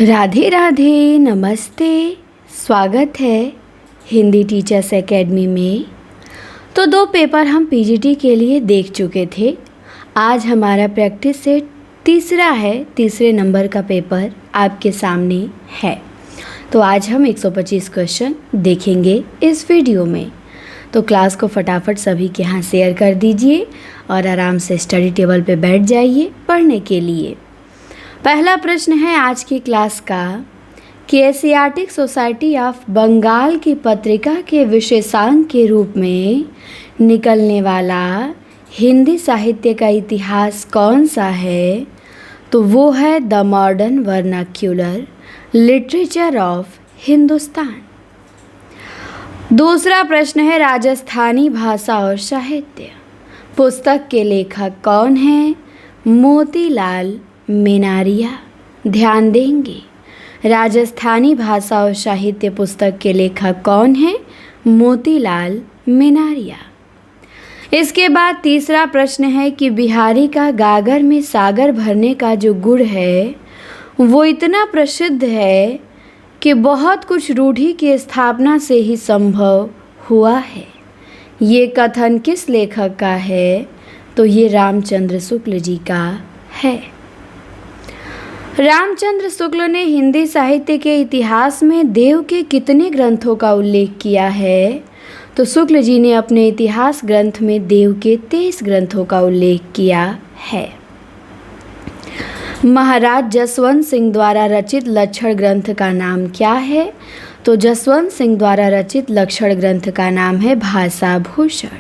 राधे राधे, नमस्ते। स्वागत है हिंदी टीचर्स एकेडमी में। तो 2 पेपर हम पीजीटी के लिए देख चुके थे। आज हमारा प्रैक्टिस सेट तीसरे नंबर का पेपर आपके सामने है। तो आज हम 125 क्वेश्चन देखेंगे इस वीडियो में। तो क्लास को फटाफट सभी के यहाँ शेयर कर दीजिए और आराम से स्टडी टेबल पे बैठ जाइए पढ़ने के लिए। पहला प्रश्न है आज की क्लास का कि एशियाटिक सोसाइटी ऑफ बंगाल की पत्रिका के विशेषांक के रूप में निकलने वाला हिंदी साहित्य का इतिहास कौन सा है? तो वो है the modern vernacular literature of Hindustan. दूसरा प्रश्न है राजस्थानी भाषा और साहित्य पुस्तक के लेखक कौन हैं? मोतीलाल मेनारिया। ध्यान देंगे, राजस्थानी भाषा और साहित्य पुस्तक के लेखक कौन हैं? मोतीलाल मेनारिया। इसके बाद तीसरा प्रश्न है कि बिहारी का गागर में सागर भरने का जो गुण है वो इतना प्रसिद्ध है कि बहुत कुछ रूढ़ि की स्थापना से ही संभव हुआ है। ये कथन किस लेखक का है? तो ये रामचंद्र शुक्ल जी का है। रामचंद्र शुक्ल ने हिंदी साहित्य के इतिहास में देव के कितने ग्रंथों का उल्लेख किया है? तो शुक्ल जी ने अपने इतिहास ग्रंथ में देव के 23 ग्रंथों का उल्लेख किया है। महाराज जसवंत सिंह द्वारा रचित लक्षण ग्रंथ का नाम क्या है? तो जसवंत सिंह द्वारा रचित लक्षण ग्रंथ का नाम है भाषा भूषण।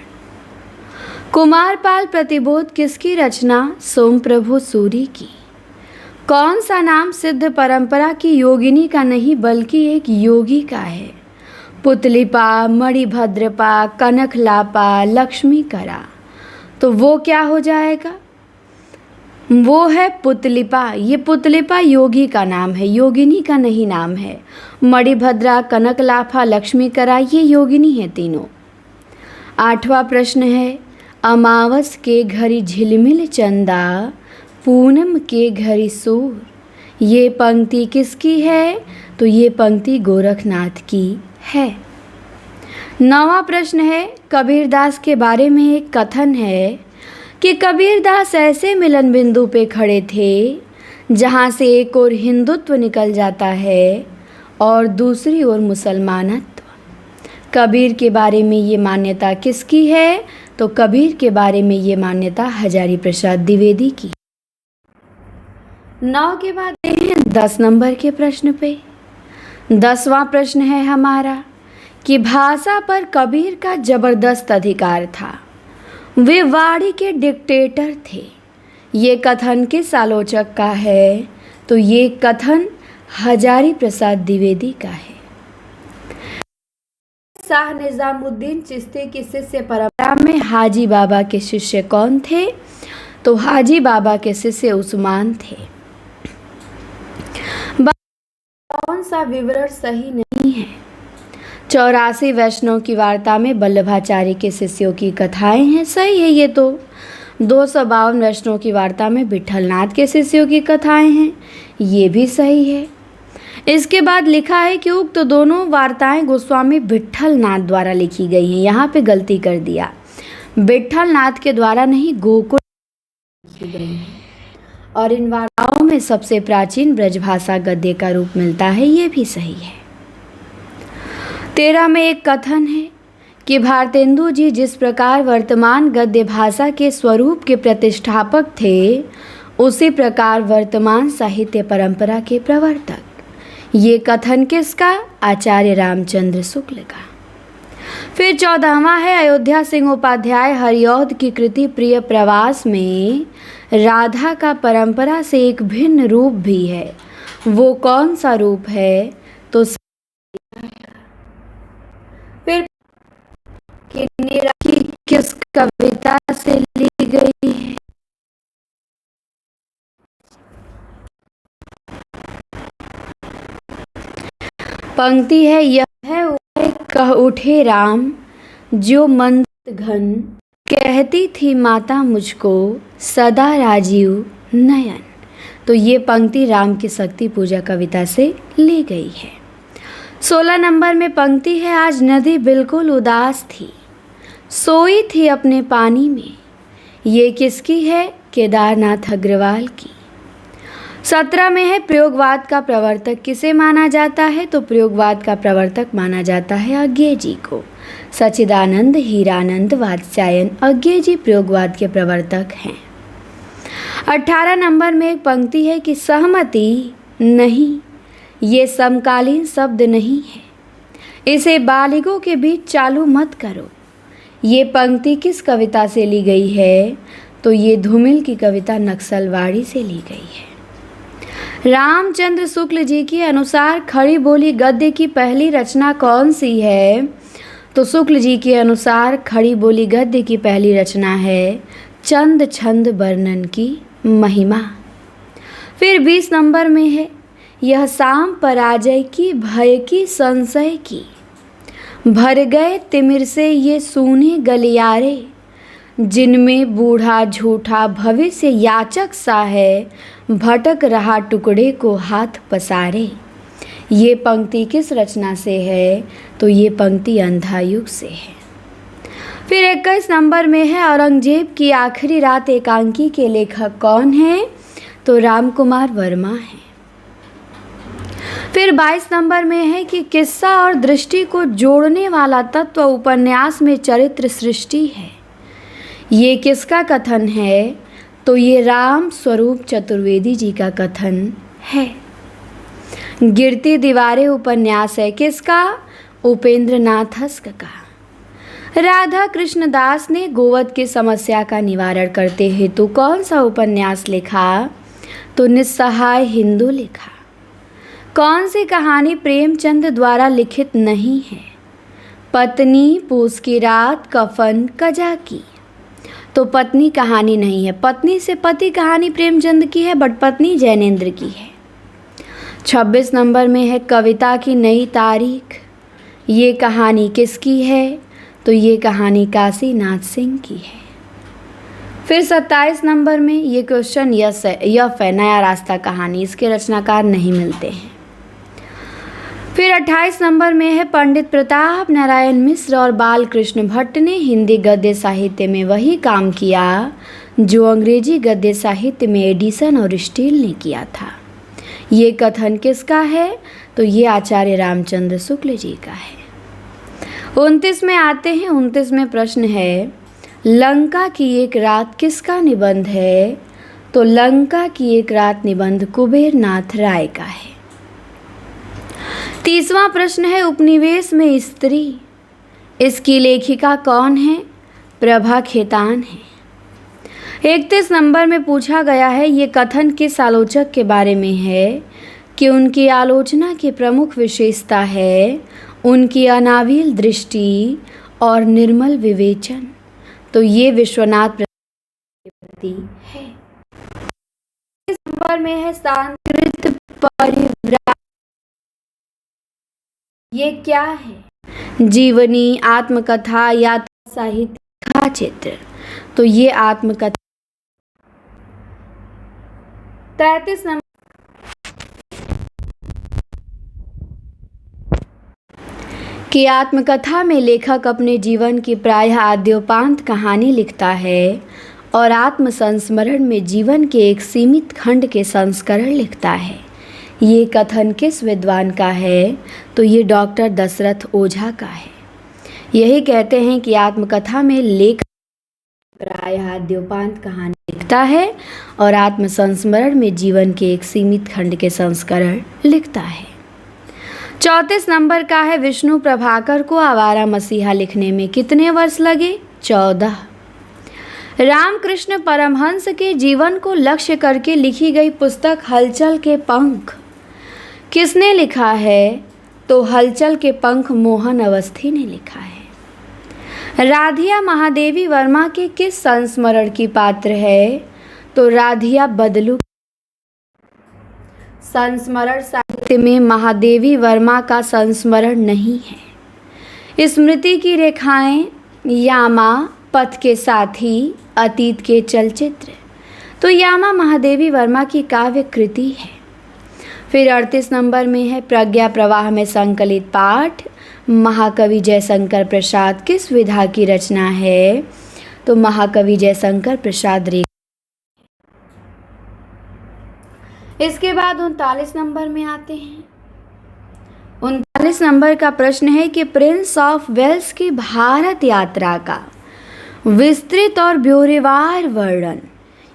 कुमारपाल प्रतिबोध किसकी रचना? सोमप्रभु सूरी की। कौन सा नाम सिद्ध परंपरा की योगिनी का नहीं बल्कि एक योगी का है? पुतलिपा, मणिभद्रपा, कनकलापा, लक्ष्मीकरा। तो वो क्या हो जाएगा? वो है पुतलिपा। ये पुतलिपा योगी का नाम है, योगिनी का नहीं नाम है। मणिभद्रा, कनकलाफा, लक्ष्मीकरा ये योगिनी है तीनों। 8वां प्रश्न है अमावस के घड़ी झिलमिल चंदा, पूनम के घड़ी सूर। ये पंक्ति किसकी है? तो ये पंक्ति गोरखनाथ की है। 9वां प्रश्न है कबीरदास के बारे में एक कथन है कि कबीरदास ऐसे मिलन बिंदु पे खड़े थे जहाँ से एक ओर हिंदुत्व निकल जाता है और दूसरी ओर मुसलमानत्व। कबीर के बारे में ये मान्यता किसकी है? तो कबीर के बारे में ये मान्यता हजारी प्रसाद द्विवेदी की। 9 के बाद 10 नंबर के प्रश्न पे 10वां प्रश्न है हमारा कि भाषा पर कबीर का जबरदस्त अधिकार था, वे वाणी के डिक्टेटर थे। ये कथन किस आलोचक का है? तो ये कथन हजारी प्रसाद द्विवेदी का है। शाह निजामुद्दीन चिश्ती की शिष्य परंपरा में हाजी बाबा के शिष्य कौन थे? तो हाजी बाबा के शिष्य उस्मान थे। कौन सा विवरण सही नहीं है? 84 वैष्णव की वार्ता में वल्लभाचार्य के शिष्यों की कथाएं हैं, सही है ये तो। 252 वैष्णव की वार्ता में विठलनाथ के शिष्यों की कथाएं हैं, ये भी सही है। इसके बाद लिखा है कि उक्त दोनों वार्ताएं गोस्वामी विठलनाथ द्वारा लिखी गई हैं। यहाँ पे गलती कर दिया, विठलनाथ के द्वारा नहीं, गोकुल लिखी गई हैं। और इन वार्ताओं में सबसे प्राचीन ब्रजभाषा गद्य का रूप मिलता है, ये भी सही है। 13 में एक कथन है कि भारतेंदु जी जिस प्रकार वर्तमान गद्य भाषा के स्वरूप के प्रतिष्ठापक थे, उसी प्रकार वर्तमान साहित्य परंपरा के प्रवर्तक। ये कथन किसका? आचार्य रामचंद्र शुक्ल का। फिर 14वां है अयोध्या सिंह उपाध्याय हरिऔध की कृति प्रिय प्रवास में राधा का परंपरा से एक भिन्न रूप भी है, वो कौन सा रूप है? तो फिर किस कविता से ली गई है? पंक्ति है यह कह उठे राम जो मंद घन, कहती थी माता मुझको सदा राजीव नयन। तो तो ये पंक्ति राम की शक्ति पूजा कविता से ली गई है। 16 नंबर में पंक्ति है, आज नदी बिल्कुल उदास थी, सोई थी अपने पानी में। ये किसकी है? केदारनाथ अग्रवाल की। 17 में है, प्रयोगवाद का प्रवर्तक किसे माना जाता है? तो प्रयोगवाद का प्रवर्तक माना जाता है अज्ञेय जी को। सच्चिदानंद हीरानंद वात्स्यायन अज्ञेय जी प्रयोगवाद के प्रवर्तक हैं। 18 नंबर में एक पंक्ति है कि सहमति नहीं, ये समकालीन शब्द नहीं है, इसे बालिगों के बीच चालू मत करो। ये पंक्ति किस कविता से ली गई है? तो ये धूमिल की कविता नक्सलवाड़ी से ली गई है। रामचंद्र शुक्ल जी के अनुसार खड़ी बोली गद्य की पहली रचना कौन सी है? तो शुक्ल जी के अनुसार खड़ी बोली गद्य की पहली रचना है चंद छंद वर्णन की महिमा। फिर 20 नंबर में है, यह शाम पराजय की भय की संशय की, भर गए तिमिर से ये सूने गलियारे, जिनमें बूढ़ा झूठा भविष्य याचक सा है, भटक रहा टुकड़े को हाथ पसारे। ये पंक्ति किस रचना से है? तो ये पंक्ति अंधायुग से है। फिर 21 नंबर में है, औरंगजेब की आखिरी रात एकांकी के लेखक कौन है? तो रामकुमार वर्मा है। फिर 22 नंबर में है कि किस्सा और दृष्टि को जोड़ने वाला तत्व उपन्यास में चरित्र सृष्टि है। ये किसका कथन है? तो ये राम स्वरूप चतुर्वेदी जी का कथन है। गिरती दीवारें उपन्यास है किसका? उपेंद्र नाथ हस्क का। राधा कृष्णदास ने गोवध की समस्या का निवारण करते हेतु कौन सा उपन्यास लिखा? तो निस्सहाय हिंदू लिखा। कौन सी कहानी प्रेमचंद द्वारा लिखित नहीं है? पत्नी पूस की रात कफन कजा की। तो पत्नी कहानी नहीं है, पत्नी से पति कहानी प्रेमचंद की है, बट पत्नी जैनेन्द्र की है। 26 नंबर में है, कविता की नई तारीख। ये कहानी किसकी है? तो ये कहानी काशीनाथ सिंह की है। फिर 27 नंबर में ये क्वेश्चन यफ है, नया रास्ता कहानी, इसके रचनाकार नहीं मिलते हैं। फिर 28 नंबर में है, पंडित प्रताप नारायण मिश्र और बालकृष्ण भट्ट ने हिंदी गद्य साहित्य में वही काम किया जो अंग्रेजी गद्य साहित्य में एडिसन और स्टील ने किया था। ये कथन किसका है? तो ये आचार्य रामचंद्र शुक्ल जी का है। 29 में आते हैं। 29 में प्रश्न है, लंका की एक रात किसका निबंध है? तो लंका की एक रात निबंध कुबेर नाथ राय का है। 30वां प्रश्न है, उपनिवेश में स्त्री, इसकी लेखिका कौन है? प्रभा खेतान है। 31 नंबर में पूछा गया है, ये कथन किस आलोचक के बारे में है कि उनकी आलोचना की प्रमुख विशेषता है उनकी अनाविल दृष्टि और निर्मल विवेचन। तो ये विश्वनाथ प्रति है। 30 नंबर में है, सांस्कृत परिव्राज, ये क्या है? जीवनी, आत्मकथा या साहित्य चित्र। तो ये आत्मकथा। 33 नंबर की आत्मकथा में लेखक अपने जीवन की प्रायः आद्योपांत कहानी लिखता है और आत्मसंस्मरण में जीवन के एक सीमित खंड के संस्करण लिखता है। ये कथन किस विद्वान का है? तो ये डॉक्टर दशरथ ओझा का है। यही कहते हैं कि आत्मकथा में लेखक प्रायः आद्योपांत कहानी लिखता है और आत्मसंस्मरण में जीवन के एक सीमित खंड के संस्करण लिखता है। 34 नंबर का है, विष्णु प्रभाकर को आवारा मसीहा लिखने में कितने वर्ष लगे? 14। रामकृष्ण परमहंस के जीवन को लक्ष्य करके लिखी गई पुस्तक हलचल के पंख किसने लिखा है? तो हलचल के पंख मोहन अवस्थी ने लिखा है। राधिया महादेवी वर्मा के किस संस्मरण की पात्र है? तो राधिया बदलू। संस्मरण साहित्य में महादेवी वर्मा का संस्मरण नहीं है। स्मृति की रेखाएं, यामा, पथ के साथी, अतीत के चलचित्र। तो यामा महादेवी वर्मा की काव्य कृति है। फिर 38 नंबर में है प्रज्ञा प्रवाह में संकलित पाठ महाकवि जयशंकर प्रसाद किस विधा की रचना है? तो महाकवि जयशंकर प्रसाद रे। इसके बाद 39 नंबर में आते हैं। 39 नंबर का प्रश्न है कि प्रिंस ऑफ वेल्स की भारत यात्रा का विस्तृत और ब्यौरेवार वर्णन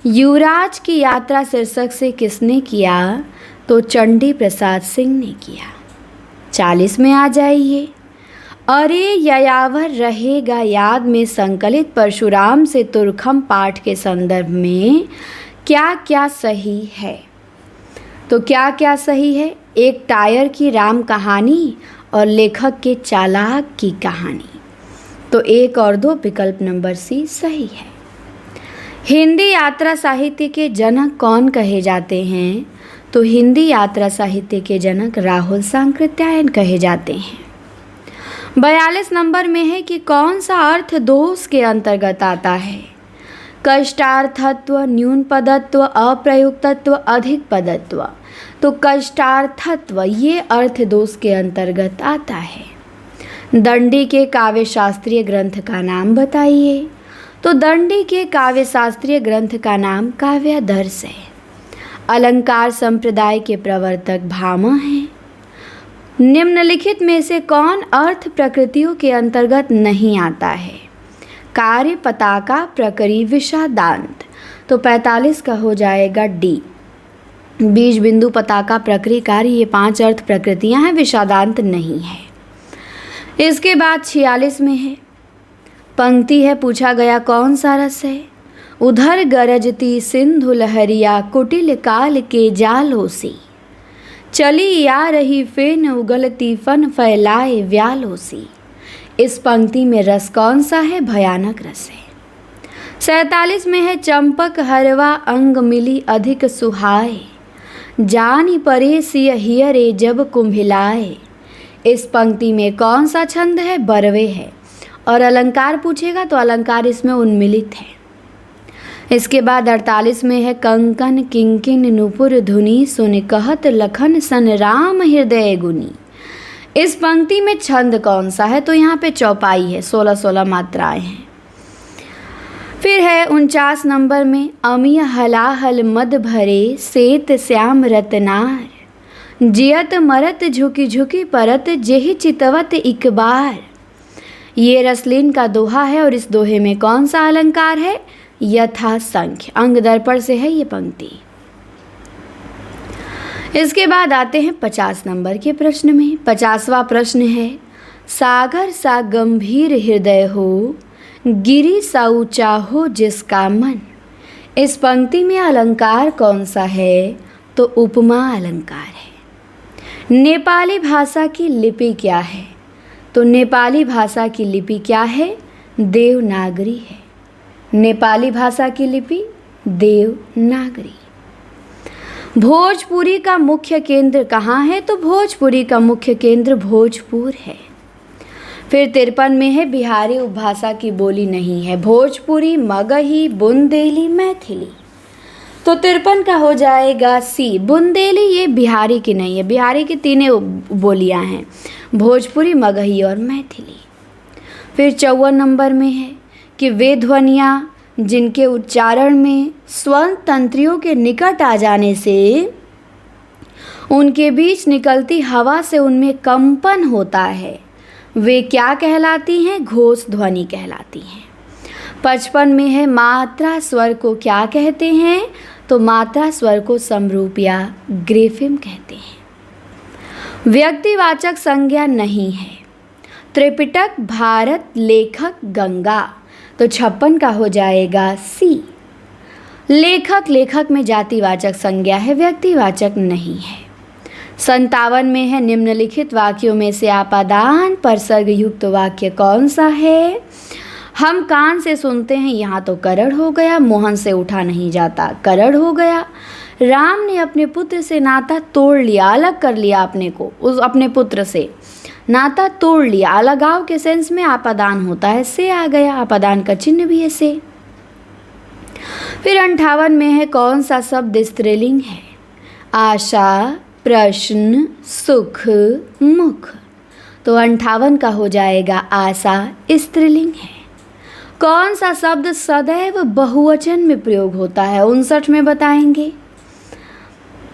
युवराज की यात्रा शीर्षक से किसने किया? तो चंडी प्रसाद सिंह ने किया। 40 में आ जाइए। अरे ययावर रहेगा याद में संकलित परशुराम से तुरखम पाठ के संदर्भ में क्या क्या सही है? तो क्या क्या सही है? एक टायर की राम कहानी और लेखक के चालाक की कहानी। तो 1 और 2 विकल्प नंबर सी सही है। हिंदी यात्रा साहित्य के जनक कौन कहे जाते हैं? तो हिंदी यात्रा साहित्य के जनक राहुल सांकृत्यायन कहे जाते हैं। 42 नंबर में है कि कौन सा अर्थ दोष के अंतर्गत आता है? कष्टार्थत्व, न्यून पदत्व, अप्रयुक्तत्व, अधिक पदत्व। तो कष्टार्थत्व ये अर्थ दोष के अंतर्गत आता है। दंडी के काव्य शास्त्रीय ग्रंथ का नाम बताइए। तो दंडी के काव्य शास्त्रीय ग्रंथ का नाम काव्यादर्श है। अलंकार संप्रदाय के प्रवर्तक भामा हैं। निम्नलिखित में से कौन अर्थ प्रकृतियों के अंतर्गत नहीं आता है? कार्य, पताका, प्रकरी, विषादांत। तो 45 का हो जाएगा डी। बीज, बिंदु, पताका, प्रकरी, कार्य ये 5 अर्थ प्रकृतियां हैं, विषादांत नहीं है। इसके बाद 46 में है पंक्ति है पूछा गया कौन सा रस है? उधर गरजती सिंधु लहरिया कुटिल काल के जालों से चली आ रही फेन उगलती फन फैलाए व्यालों से। इस पंक्ति में रस कौन सा है? भयानक रस है। 47 में है चंपक हरवा अंग मिली अधिक सुहाए जानी परे सिय हियरे जब कुंभिलाए। इस पंक्ति में कौन सा छंद है? बरवे है। और अलंकार पूछेगा तो अलंकार इसमें उन्मिलित है। इसके बाद 48 में है कंकन किंकिन नुपुर धुनी सुन कहत लखन सन राम हृदय गुनी। इस पंक्ति में छंद कौन सा है? तो यहाँ पे चौपाई है, 16-16 मात्राएं हैं। फिर है 49 नंबर में अमिय हलाहल मद भरे सेत श्याम रतनार जियत मरत झुकी झुकी परत जेहि चितवत एक बार। ये रसलीन का दोहा है और इस दोहे में कौन सा अलंकार है? यथा संख्य। अंग दर्पण से है ये पंक्ति। इसके बाद आते हैं 50 नंबर के प्रश्न में। 50वां प्रश्न है सागर सा गंभीर हृदय हो गिरी सा ऊंचा हो जिसका मन। इस पंक्ति में अलंकार कौन सा है? तो उपमा अलंकार है। नेपाली भाषा की लिपि क्या है? तो नेपाली भाषा की लिपि क्या है? देवनागरी है। नेपाली भाषा की लिपि देवनागरी। भोजपुरी का मुख्य केंद्र कहाँ है? तो भोजपुरी का मुख्य केंद्र भोजपुर है। फिर 53 में है बिहारी उपभाषा की बोली नहीं है। भोजपुरी, मगही, बुंदेली, मैथिली। तो 53 का हो जाएगा सी। बुंदेली ये बिहारी की नहीं है। बिहारी की 3 बोलियां हैं, भोजपुरी, मगही और मैथिली। फिर 54 नंबर में है कि वे ध्वनियाँ जिनके उच्चारण में स्वर तंत्रियों के निकट आ जाने से उनके बीच निकलती हवा से उनमें कंपन होता है, वे क्या कहलाती हैं? घोष ध्वनि कहलाती हैं। 55 में है मात्रा स्वर को क्या कहते हैं? तो मात्रा स्वर को समरूप या ग्रेफिम कहते हैं। व्यक्तिवाचक संज्ञा नहीं है। त्रिपिटक, भारत, लेखक, गंगा। तो 56 का हो जाएगा सी। लेखक में जातिवाचक संज्ञा है, व्यक्तिवाचक नहीं है। 57 में है निम्नलिखित वाक्यों में से आपादान परसर्ग युक्त वाक्य कौन सा है? हम कान से सुनते हैं, यहाँ तो करड़ हो गया। मोहन से उठा नहीं जाता, करड़ हो गया। राम ने अपने पुत्र से नाता तोड़ लिया, अलग कर लिया अपने को, उस अपने पुत्र से नाता तोड़ लिया। अलगाव के सेंस में आपादान होता है, से आ गया, आपादान का चिन्ह भी है से। फिर 58 में है कौन सा शब्द स्त्रीलिंग है? आशा, प्रश्न, सुख, मुख। तो 58 का हो जाएगा आशा स्त्रीलिंग है। कौन सा शब्द सदैव बहुवचन में प्रयोग होता है? 59 में बताएंगे।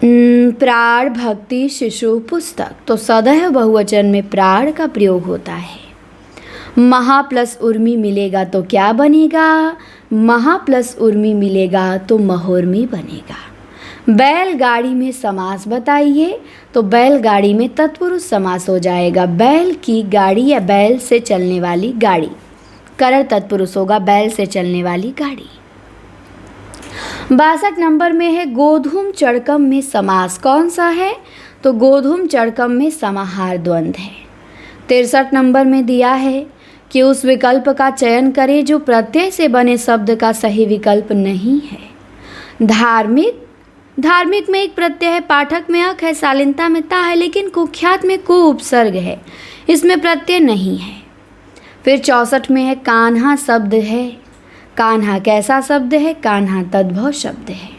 प्राण, भक्ति, शिशु, पुस्तक। तो सदैव बहुवचन में प्राण का प्रयोग होता है। महा प्लस उर्मी मिलेगा तो क्या बनेगा? महा प्लस उर्मी मिलेगा तो महोर्मी बनेगा। बैलगाड़ी में समास बताइए। तो बैलगाड़ी में तत्पुरुष समास हो जाएगा। बैल की गाड़ी या बैल से चलने वाली गाड़ी, करण तत्पुरुष होगा, बैल से चलने वाली गाड़ी। 62 नंबर में है गोधूम चढ़कम में समास। कौन सा है? तो गोधूम चढ़कम में समाहार द्वंद्व है। 63 नंबर में दिया है कि उस विकल्प का चयन करें जो प्रत्यय से बने शब्द का सही विकल्प नहीं है। धार्मिक, धार्मिक में एक प्रत्यय है, पाठक में अक है, शालीनता में ता है, लेकिन कुख्यात में को उपसर्ग है, इसमें प्रत्यय नहीं है। फिर 64 में है कान्हा शब्द है। कान्हा कैसा शब्द है? कान्हा तद्भव शब्द है।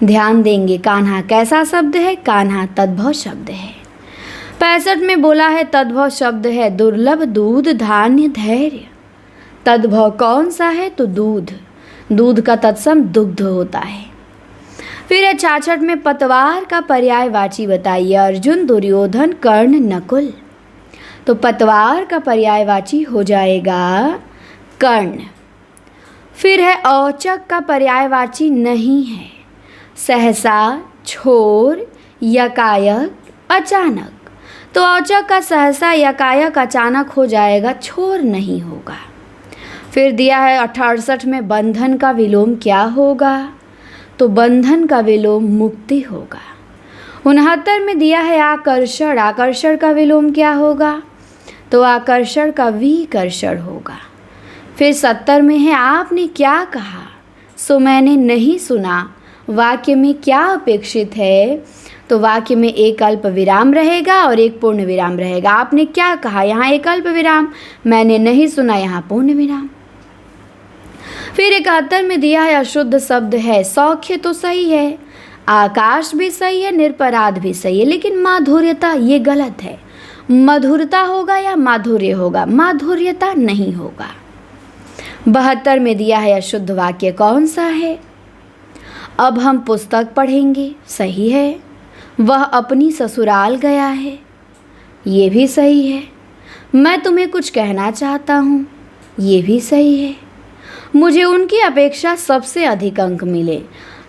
ध्यान देंगे, कान्हा कैसा शब्द है? कान्हा तद्भव शब्द है। 65 में बोला है तद्भव शब्द है दुर्लभ, दूध, धान्य, धैर्य। तद्भव कौन सा है? तो दूध, दूध का तत्सम दुग्ध होता है। फिर है 66 में पतवार का पर्यायवाची बताइए। अर्जुन, दुर्योधन, कर्ण, नकुल। तो पतवार का पर्यायवाची हो जाएगा कर्ण। फिर है औचक का पर्यायवाची नहीं है। सहसा, छोर, यकायक, अचानक। तो औचक का सहसा, यकायक, अचानक हो जाएगा, छोर नहीं होगा। फिर दिया है 68 में बंधन का विलोम क्या होगा? तो बंधन का विलोम मुक्ति होगा। 69 में दिया है आकर्षण। आकर्षण का विलोम क्या होगा? तो आकर्षण का विकर्षण होगा। फिर 70 में है आपने क्या कहा सो मैंने नहीं सुना। वाक्य में क्या अपेक्षित है? तो वाक्य में एक अल्प विराम रहेगा और एक पूर्ण विराम रहेगा। आपने क्या कहा, यहाँ एक अल्प विराम, मैंने नहीं सुना, यहाँ पूर्ण विराम। फिर 71 में दिया है अशुद्ध शब्द है। सौख्य तो सही है, आकाश भी सही है, निरपराध भी सही है, लेकिन माधुर्यता ये गलत है। मधुरता होगा या माधुर्य होगा? माधुर्यता नहीं होगा। 72 में दिया है अशुद्ध वाक्य कौन सा है? अब हम पुस्तक पढ़ेंगे, सही है। वह अपनी ससुराल गया है, ये भी सही है। मैं तुम्हें कुछ कहना चाहता हूँ, ये भी सही है। मुझे उनकी अपेक्षा सबसे अधिक अंक मिले,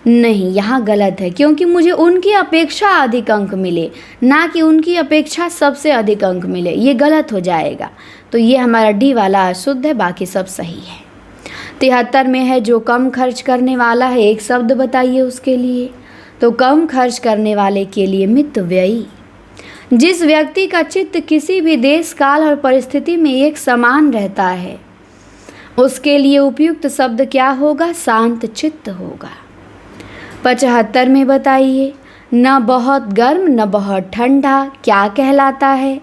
नहीं, यहाँ गलत है, क्योंकि मुझे उनकी अपेक्षा अधिक अंक मिले, ना कि उनकी अपेक्षा सबसे अधिक अंक मिले, ये गलत हो जाएगा। तो ये हमारा डी वाला अशुद्ध है, बाकी सब सही है। 73 में है जो कम खर्च करने वाला है, एक शब्द बताइए उसके लिए। तो कम खर्च करने वाले के लिए मितव्ययी। जिस व्यक्ति का चित्त किसी भी देश, काल और परिस्थिति में एक समान रहता है, उसके लिए उपयुक्त शब्द क्या होगा? शांत चित्त होगा। 75 में बताइए न बहुत गर्म न बहुत ठंडा क्या कहलाता है?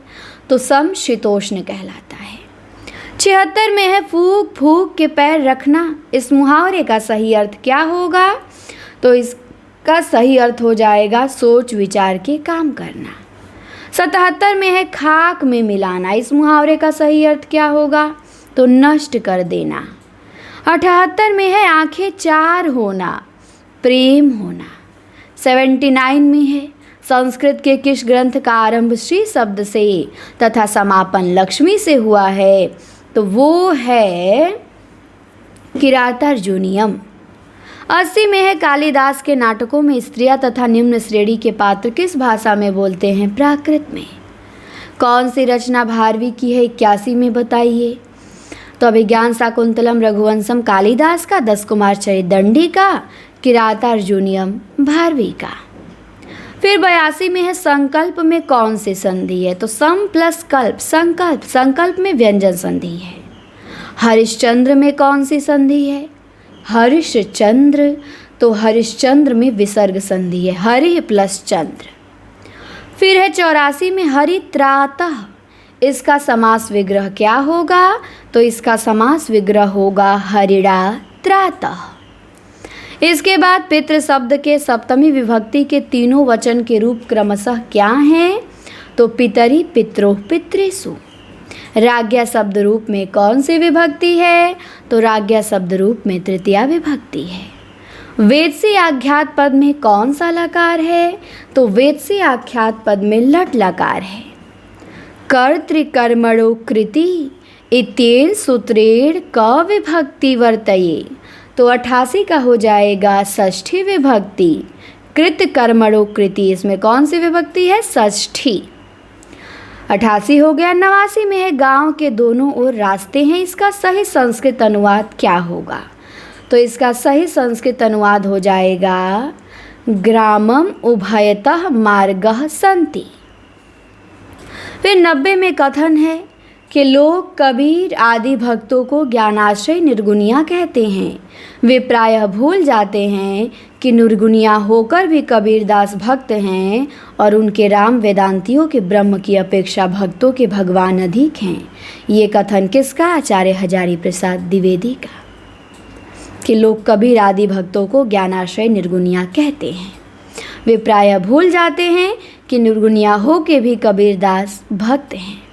तो समशीतोष्ण कहलाता है। 76 में है फूंक फूंक के पैर रखना। इस मुहावरे का सही अर्थ क्या होगा? तो इसका सही अर्थ हो जाएगा सोच विचार के काम करना। 77 में है खाक में मिलाना। इस मुहावरे का सही अर्थ क्या होगा? तो नष्ट कर देना। 78 में है आंखें चार होना, प्रेम होना। 79 में है संस्कृत के किस ग्रंथ का आरंभ श्री शब्द से तथा समापन लक्ष्मी से हुआ है? तो वो है किरातार्जुनीयम। 80 में है कालिदास के नाटकों में स्त्रियां तथा निम्न श्रेणी के पात्र किस भाषा में बोलते हैं? प्राकृत में। कौन सी रचना भारवी की है? 81 में बताइए। तो अभिज्ञान शाकुंतलम रघुवंशम कालिदास का, 10 कुमार चरित दंडी का, किरातार्जुनीयम भारवी का। फिर 82 में है संकल्प में कौन सी संधि है? तो सम प्लस कल्प, संकल्प, संकल्प में व्यंजन संधि है। हरिश्चंद्र में कौन सी संधि है? हरिश्चंद्र, तो हरिश्चंद्र में विसर्ग संधि है, हरि प्लस चंद्र। फिर है 84 में हरित्रातः, इसका समास विग्रह क्या होगा? तो इसका समास विग्रह होगा हरिणा त्रातः। इसके बाद पितृ शब्द के सप्तमी विभक्ति के तीनों वचन के रूप क्रमशः क्या हैं? तो पितरी, पित्रोः, पितृसु। राज्ञा शब्द रूप में कौन सी विभक्ति है? तो राज्ञा शब्द रूप में तृतीया विभक्ति है। वेद से आख्यात पद में कौन सा लकार है? तो वेद से आख्यात पद में लट लकार है। कर्तृकर्मणो कृति इत्येन सूत्रेण क विभक्ति वर्तये, तो 88 का हो जाएगा षष्ठी विभक्ति। कृत कर्मणो कृति, इसमें कौन सी विभक्ति है? षष्ठी। 88 हो गया। 89 में है गांव के दोनों ओर रास्ते हैं, इसका सही संस्कृत अनुवाद क्या होगा? तो इसका सही संस्कृत अनुवाद हो जाएगा ग्रामम उभयतः मार्गः सन्ति। फिर 90 में कथन है कि लोग कबीर आदि भक्तों को ज्ञानाश्रय निर्गुणिया कहते हैं। वे प्रायः भूल जाते हैं कि निर्गुणिया होकर भी कबीरदास भक्त हैं और उनके राम वेदांतियों के ब्रह्म की अपेक्षा भक्तों के भगवान अधिक हैं। ये कथन किसका? आचार्य हजारी प्रसाद द्विवेदी का, कि लोग कबीर आदि भक्तों को ज्ञानाश्रय निर्गुणिया कहते हैं। वे प्रायः भूल जाते हैं कि निर्गुणिया हो के भी कबीरदास भक्त हैं।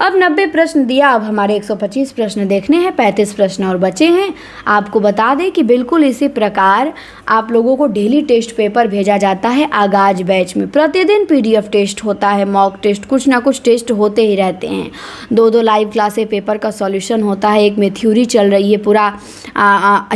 अब 90 प्रश्न दिया, अब हमारे 125 प्रश्न देखने हैं। 35 प्रश्न और बचे हैं। आपको बता दें कि बिल्कुल इसी प्रकार आप लोगों को डेली टेस्ट पेपर भेजा जाता है आगाज बैच में। प्रतिदिन पीडीएफ टेस्ट होता है, मॉक टेस्ट, कुछ ना कुछ टेस्ट होते ही रहते हैं। 2 लाइव क्लासें पेपर का सॉल्यूशन होता है, एक में थ्योरी चल रही है, पूरा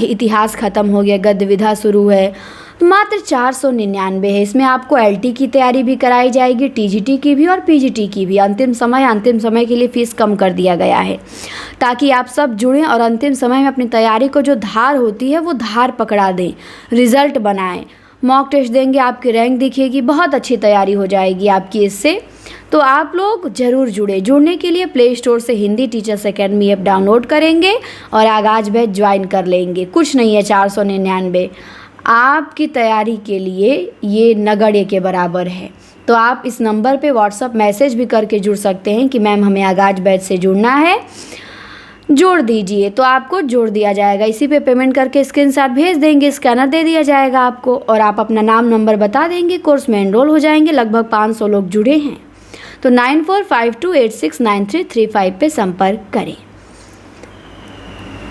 इतिहास ख़त्म हो गया, गद्य विधा शुरू है। तो मात्र 499 है। इसमें आपको एलटी की तैयारी भी कराई जाएगी, टीजीटी की भी और पीजीटी की भी। अंतिम समय के लिए फ़ीस कम कर दिया गया है ताकि आप सब जुड़ें और अंतिम समय में अपनी तैयारी को जो धार होती है वो धार पकड़ा दें, रिज़ल्ट बनाएं। मॉक टेस्ट देंगे, आपकी रैंक दिखेगी, बहुत अच्छी तैयारी हो जाएगी आपकी इससे। तो आप लोग ज़रूर जुड़े। जुड़ने के लिए प्ले स्टोर से Hindi teachers academy app download करेंगे और आगाज बैच ज्वाइन कर लेंगे। कुछ नहीं है 499, आपकी तैयारी के लिए ये नगण्य के बराबर है। तो आप इस नंबर पे व्हाट्सअप मैसेज भी करके जुड़ सकते हैं कि मैम हमें आगाज बैच से जुड़ना है, जोड़ दीजिए। तो आपको जोड़ दिया जाएगा। इसी पे पेमेंट करके स्क्रीनशॉट भेज देंगे, स्कैनर दे दिया जाएगा आपको और आप अपना नाम नंबर बता देंगे, कोर्स में एनरोल हो जाएंगे। लगभग 500 लोग जुड़े हैं। तो 9452869335 पे संपर्क करें।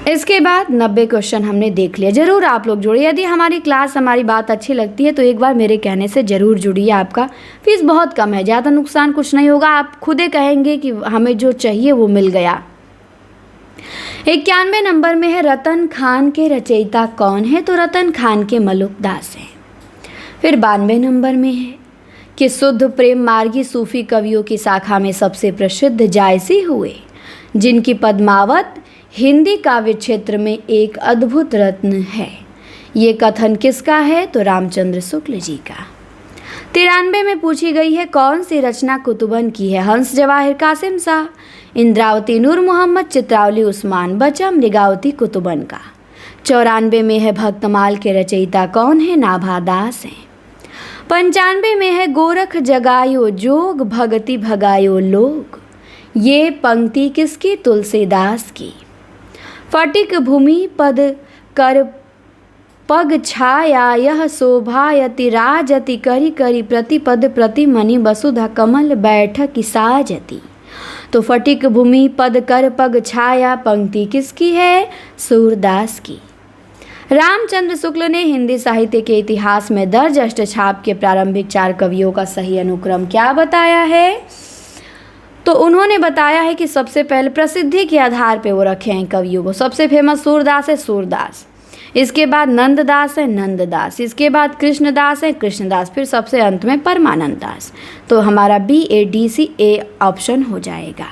इसके बाद 90 क्वेश्चन हमने देख लिया। ज़रूर आप लोग जुड़िए। यदि हमारी क्लास, हमारी बात अच्छी लगती है तो एक बार मेरे कहने से ज़रूर जुड़िए। आपका फीस बहुत कम है, ज़्यादा नुकसान कुछ नहीं होगा। आप खुद ही कहेंगे कि हमें जो चाहिए वो मिल गया। 91 नंबर में है रतन खान के रचयिता कौन है? तो रतन खान के मलुक दास हैं। फिर 92 नंबर में है कि शुद्ध प्रेम मार्गी सूफी कवियों की शाखा में सबसे प्रसिद्ध जायसी हुए, जिनकी पद्मावत हिंदी काव्य क्षेत्र में एक अद्भुत रत्न है। ये कथन किसका है? तो रामचंद्र शुक्ल जी का। 93 में पूछी गई है कौन सी रचना कुतुबन की है? हंस जवाहिर कासिम शाह, इंद्रावती नूर मोहम्मद, चित्रावली उस्मान बचा, मृगावती कुतुबन का। 94 में है भक्तमाल के रचयिता कौन है? नाभा दास हैं। 95 में है गोरख जगायो जोग, भगति भगायो लोग। ये पंक्ति किसकी? तुलसीदास की। फटिक भूमि पद कर पग छाया, यह शोभायति राजति, करी करी प्रतिपद प्रतिमणि, वसुधा कमल बैठक साजति। तो फटिक भूमि पद कर पग छाया पंक्ति किसकी है? सूरदास की। रामचंद्र शुक्ल ने हिंदी साहित्य के इतिहास में दर्ज अष्टछाप के प्रारंभिक 4 कवियों का सही अनुक्रम क्या बताया है? तो उन्होंने बताया है कि सबसे पहले प्रसिद्धि के आधार पे वो रखे हैं कवियों को। सबसे फेमस सूरदास है सूरदास, इसके बाद नंददास है नंददास, इसके बाद कृष्णदास है कृष्णदास, फिर सबसे अंत में परमानंद दास। तो हमारा BADCA ऑप्शन हो जाएगा।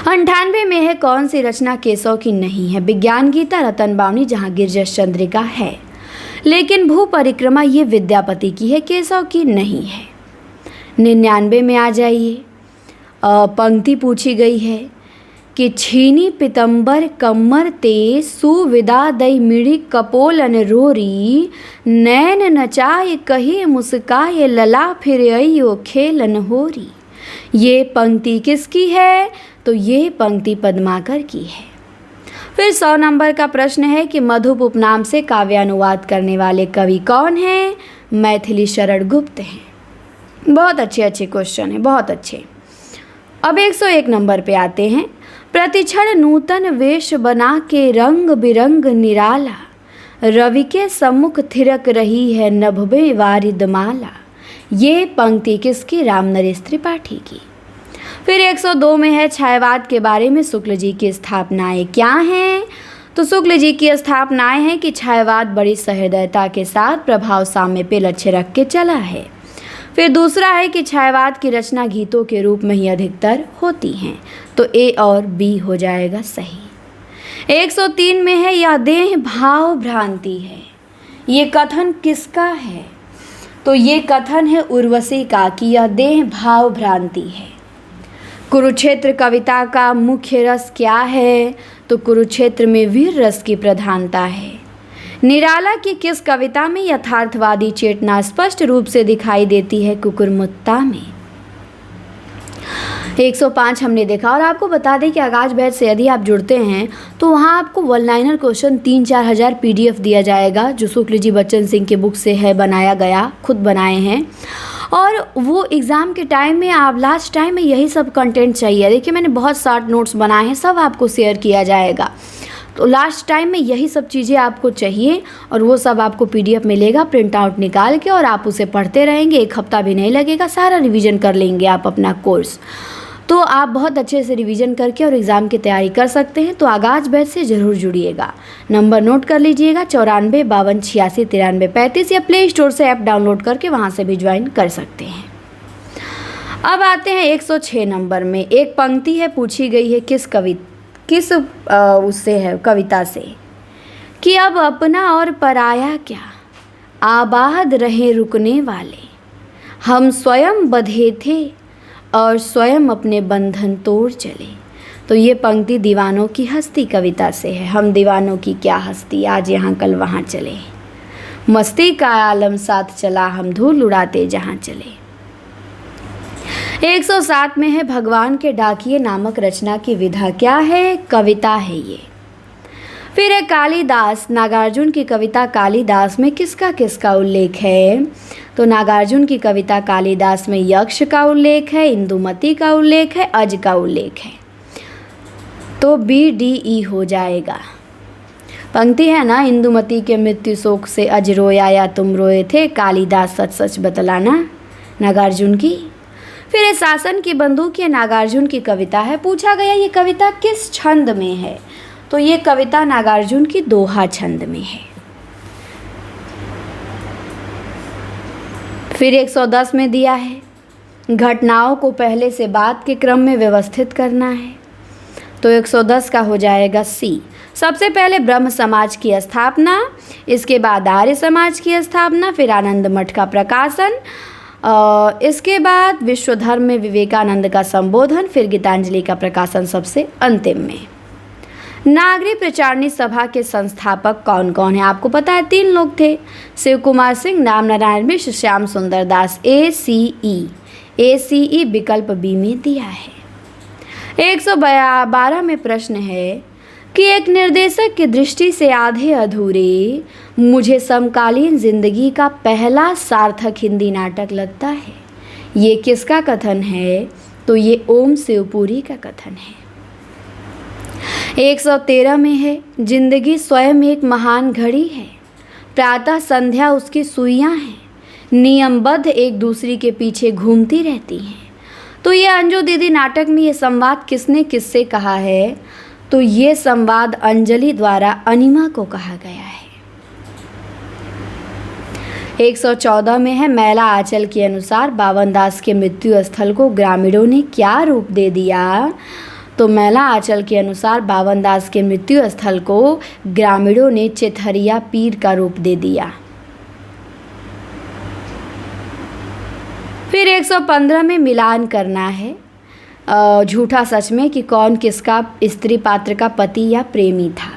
98 में है कौन सी रचना केशव की नहीं है? विज्ञान गीता, रतन बावनी, जहांगीर जस चंद्रिका है। लेकिन भू परिक्रमा ये विद्यापति की है, केशव की नहीं है। 99 में आ जाइए। पंक्ति पूछी गई है कि छीनी पितंबर कमर ते, सुविदा दई मिड़ी कपोलन रोरी, नैन नचाए कहे मुस्काए, लला फिर अयो खेलन होरी। ये पंक्ति किसकी है? तो ये पंक्ति पद्माकर की है। फिर 100 नंबर का प्रश्न है कि मधुप उपनाम से काव्यानुवाद करने वाले कवि कौन हैं? मैथिली शरण गुप्त हैं। बहुत अच्छे क्वेश्चन हैं, बहुत अच्छे। अब 101 नंबर पे आते हैं। प्रतिक्षण नूतन वेश बना के रंग बिरंग निराला, रवि के सम्मुख थिरक रही है नभवे वारिदमाला। ये पंक्ति किसकी? रामनरेश त्रिपाठी की। फिर 102 में है छायावाद के बारे में शुक्ल जी की स्थापनाएं क्या हैं? तो शुक्ल जी की स्थापनाएं हैं कि छायावाद बड़ी सहृदयता के साथ प्रभाव साम्य पे लक्ष्य रख के चला है। फिर दूसरा है कि छायावाद की रचना गीतों के रूप में ही अधिकतर होती हैं, तो ए और बी हो जाएगा सही। 103 में है यह देह भाव भ्रांति है। ये कथन किसका है? तो ये कथन है उर्वशी का कि यह देह भाव भ्रांति है। कुरुक्षेत्र कविता का मुख्य रस क्या है? तो कुरुक्षेत्र में वीर रस की प्रधानता है। निराला की किस कविता में यथार्थवादी चेतना स्पष्ट रूप से दिखाई देती है? कुकुरमुत्ता में। 105 हमने देखा। और आपको बता दें कि आगाज बैच से यदि आप जुड़ते हैं तो वहाँ आपको वन लाइनर क्वेश्चन 3-4 हज़ार PDF दिया जाएगा, जो शुक्ल जी बच्चन सिंह के बुक से है बनाया गया, खुद बनाए हैं। और वो एग्ज़ाम के टाइम में आप लास्ट टाइम में यही सब कंटेंट चाहिए। देखिए मैंने बहुत शॉर्ट नोट्स बनाए हैं, सब आपको शेयर किया जाएगा। तो लास्ट टाइम में यही सब चीज़ें आपको चाहिए और वो सब आपको PDF मिलेगा प्रिंट आउट निकाल के, और आप उसे पढ़ते रहेंगे। 1 हफ्ता भी नहीं लगेगा, सारा रिवीजन कर लेंगे आप अपना कोर्स। तो आप बहुत अच्छे से रिवीजन करके और एग्ज़ाम की तैयारी कर सकते हैं। तो आगाज बैच से ज़रूर जुड़िएगा। नंबर नोट कर लीजिएगा 94 52 86 93 35, या प्ले स्टोर से ऐप डाउनलोड करके वहाँ से भी ज्वाइन कर सकते हैं। अब आते हैं 106 नंबर में। एक पंक्ति है, पूछी गई है किस उससे है, कविता से, कि अब अपना और पराया क्या, आबाद रहे रुकने वाले, हम स्वयं बंधे थे और स्वयं अपने बंधन तोड़ चले। तो ये पंक्ति दीवानों की हस्ती कविता से है। हम दीवानों की क्या हस्ती, आज यहाँ कल वहाँ चले, मस्ती का आलम साथ चला, हम धूल उड़ाते जहाँ चले। 107 में है भगवान के डाकिए नामक रचना की विधा क्या है? कविता है ये। फिर है कालिदास, नागार्जुन की कविता कालिदास में किसका उल्लेख है? तो नागार्जुन की कविता कालिदास में यक्ष का उल्लेख है, इंदुमती का उल्लेख है, अज का उल्लेख है। तो BDE हो जाएगा। पंक्ति है ना, इंदुमती के मृत्यु शोक से अज रोया या तुम रोए थे, कालिदास सच सच बतलाना, नागार्जुन की। फिर है शासन की बंदूक, ये नागार्जुन की कविता है। पूछा गया ये कविता किस छंद में है? तो ये कविता नागार्जुन की दोहा छंद में है। फिर 110 में दिया है घटनाओं को पहले से बाद के क्रम में व्यवस्थित करना है। तो 110 का हो जाएगा C। सबसे पहले ब्रह्म समाज की स्थापना, इसके बाद आर्य समाज की स्थापना, फिर आनंद मठ का प्रकाशन, इसके बाद विश्व धर्म में विवेकानंद का संबोधन, फिर गीतांजलि का प्रकाशन सबसे अंतिम में। नागरी प्रचारणी सभा के संस्थापक कौन कौन है? आपको पता है 3 लोग थे, शिव कुमार सिंह, राम नारायण मिश्र, श्याम सुंदर दास। ACE विकल्प B में दिया है। 112 में प्रश्न है कि एक निर्देशक की दृष्टि से आधे अधूरे मुझे समकालीन जिंदगी का पहला सार्थक हिंदी नाटक लगता है। ये किसका कथन है? तो ये ओम शिवपुरी का कथन है। 113 में है जिंदगी स्वयं एक महान घड़ी है, प्रातः संध्या उसकी सुइयां हैं, नियमबद्ध एक दूसरे के पीछे घूमती रहती हैं। तो ये अंजू दीदी नाटक में ये संवाद किसने किससे कहा है? तो ये संवाद अंजलि द्वारा अनिमा को कहा गया है। 114 में है मैला आंचल के अनुसार बावन दास के मृत्यु स्थल को ग्रामीणों ने क्या रूप दे दिया? तो मैला आंचल के अनुसार बावन दास के मृत्यु स्थल को ग्रामीणों ने चेथरिया पीर का रूप दे दिया। फिर 115 में मिलान करना है झूठा सच में कि कौन किसका स्त्री पात्र का पति या प्रेमी था।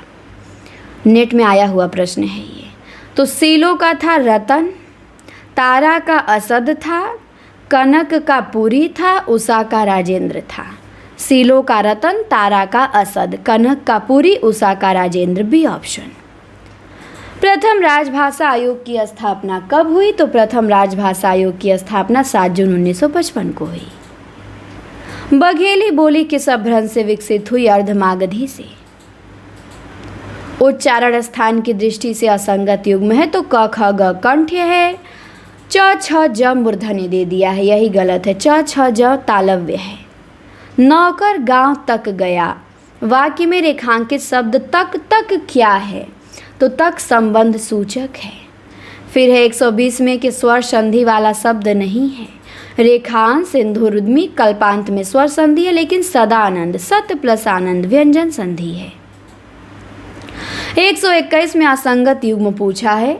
नेट में आया हुआ प्रश्न है ये। तो सीलो का था रतन, तारा का असद था, कनक का पुरी था, उषा का राजेंद्र था। सीलो का रतन, तारा का असद, कनक का पुरी, उषा का राजेंद्र बी ऑप्शन। प्रथम राजभाषा आयोग की स्थापना कब हुई? तो प्रथम राजभाषा आयोग की स्थापना 7 जून 1955 को हुई। बघेली बोली किस अपभ्रंश से विकसित हुई? अर्धमागधी से। उच्चारण स्थान की दृष्टि से असंगत युग्म है तो क ख ग कंठ्य है, च छ ज मूर्धन्य दे दिया है, यही गलत है। च छ ज तालव्य है। नौकर गांव तक गया, वाक्य में रेखांकित शब्द तक क्या है? तो तक संबंध सूचक है। फिर है 120 में कि स्वर संधि वाला शब्द नहीं है। रेखांश, सिंधु, रुद्मी, कल्पांत में स्वर संधि है, लेकिन सदानंद, सत प्लस आनंद व्यंजन संधि है। 121 में असंगत युग्म पूछा है।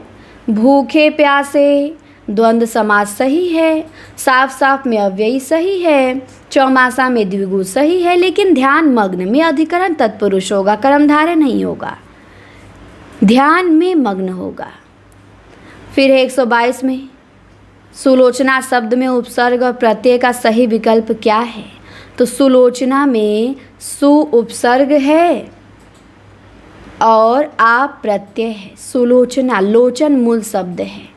भूखे प्यासे द्वंद्व समास सही है, साफ साफ में अव्ययी सही है, चौमासा में द्विगु सही है, लेकिन ध्यान मग्न में अधिकरण तत्पुरुष होगा, कर्मधारय नहीं होगा, ध्यान में मग्न होगा। फिर है 122 में सुलोचना शब्द में उपसर्ग और प्रत्यय का सही विकल्प क्या है? तो सुलोचना में सु उपसर्ग है और आ प्रत्यय है। सुलोचना, लोचन मूल शब्द है,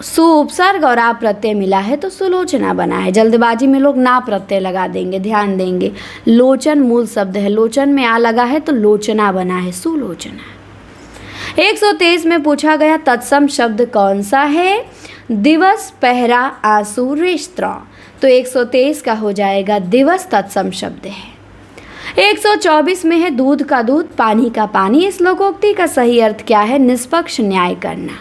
सु उपसर्ग और आ प्रत्यय मिला है तो सुलोचना बना है। जल्दबाजी में लोग ना प्रत्यय लगा देंगे, ध्यान देंगे। लोचन मूल शब्द है, लोचन में आ लगा है तो लोचना बना है, सुलोचना। 123 में पूछा गया तत्सम शब्द कौन सा है? दिवस, पहरा, आंसू, रेस्त्रां। तो 123 का हो जाएगा दिवस तत्सम शब्द है। 124 में है दूध का दूध, पानी का पानी। इस श्लोकोक्ति का सही अर्थ क्या है? निष्पक्ष न्याय करना।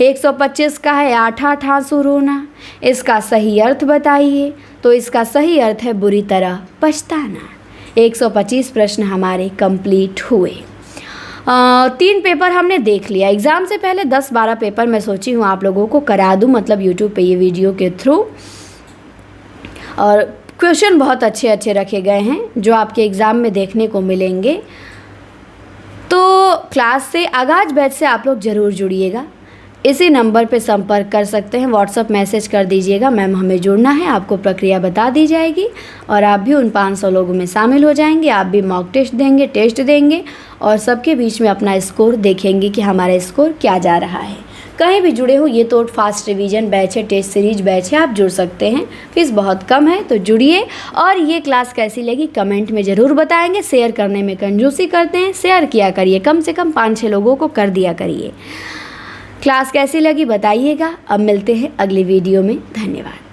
125 का है आठ आठ आंसू रोना, इसका सही अर्थ बताइए। तो इसका सही अर्थ है बुरी तरह पछताना। 125 प्रश्न हमारे कंप्लीट हुए। 3 पेपर हमने देख लिया। एग्ज़ाम से पहले 10-12 पेपर मैं सोची हूँ आप लोगों को करा दूँ, मतलब यूट्यूब पे ये वीडियो के थ्रू। और क्वेश्चन बहुत अच्छे अच्छे रखे गए हैं जो आपके एग्ज़ाम में देखने को मिलेंगे। तो क्लास से आगाज बैच से आप लोग ज़रूर जुड़िएगा। इसी नंबर पे संपर्क कर सकते हैं, व्हाट्सअप मैसेज कर दीजिएगा, मैम हमें जुड़ना है, आपको प्रक्रिया बता दी जाएगी और आप भी उन 500 लोगों में शामिल हो जाएंगे। आप भी मॉक टेस्ट देंगे और सबके बीच में अपना स्कोर देखेंगे कि हमारा स्कोर क्या जा रहा है। कहीं भी जुड़े हो, ये तो फास्ट रिवीजन बैच है, टेस्ट सीरीज बैच है, आप जुड़ सकते हैं। फीस बहुत कम है तो जुड़िए। और ये क्लास कैसी लगी कमेंट में ज़रूर बताएंगे। शेयर करने में कंजूसी करते हैं, शेयर किया करिए, कम से कम 5-6 लोगों को कर दिया करिए। क्लास कैसी लगी बताइएगा। अब मिलते हैं अगली वीडियो में। धन्यवाद।